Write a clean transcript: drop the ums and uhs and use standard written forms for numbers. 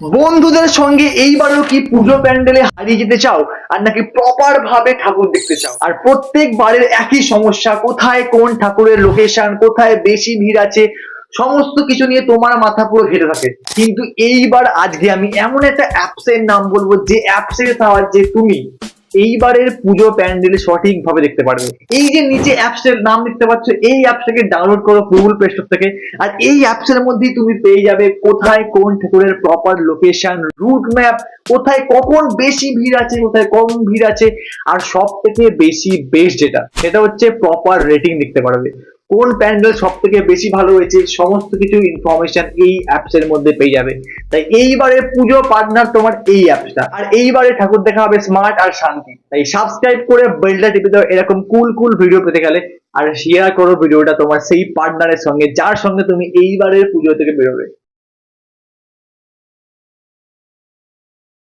বন্ধুদের সঙ্গে এইবারও কি পুজো প্যান্ডেলে হারিয়ে যেতে চাও, আর নাকি প্রপার ভাবে ঠাকুর দেখতে চাও? আর প্রত্যেকবারের একই সমস্যা, কোথায় কোন ঠাকুরের লোকেশন, কোথায় বেশি ভিড় আছে, সমস্ত কিছু নিয়ে তোমার মাথা পুরো ঘেটে থাকে। কিন্তু এইবার আজকে আমি এমন একটা অ্যাপসের নাম বলবো, যে অ্যাপসের সাহায্যে তুমি এইবারের পুজো প্যান্ডেল সঠিক ভাবে দেখতে পারবে। এই যে নিচে অ্যাপস এর নাম দেখতে পাচ্ছ, এই অ্যাপসটাকে ডাউনলোড করো গুগল প্লে স্টোর থেকে। আর এই অ্যাপস এর মধ্যেই তুমি পেয়ে যাবে কোথায় কোন ঠাকুরের প্রপার লোকেশন, রুট ম্যাপ, কোথায় কখন বেশি ভিড় আছে, কোথায় কম ভিড় আছে, আর সব থেকে বেশি বেস্ট যেটা, সেটা হচ্ছে প্রপার রেটিং দেখতে পারবে। কোন প্যান্ডেল সব থেকে বেশি ভালো হয়েছে, সমস্ত কিছু ইনফরমেশন এই অ্যাপস এর মধ্যে পেয়ে যাবে। তাই এইবারে পুজো পার্টনার তোমার এই অ্যাপসটা। আর এইবারে ঠাকুর দেখা হবে স্মার্ট আর শান্তি। তাই সাবস্ক্রাইব করে বেলটা টিপে দাও এরকম কুল কুল ভিডিও পেতে গেলে। আর শেয়ার করো ভিডিওটা তোমার সেই পার্টনারের সঙ্গে যার সঙ্গে তুমি এইবারের পুজো থেকে বেরোবে।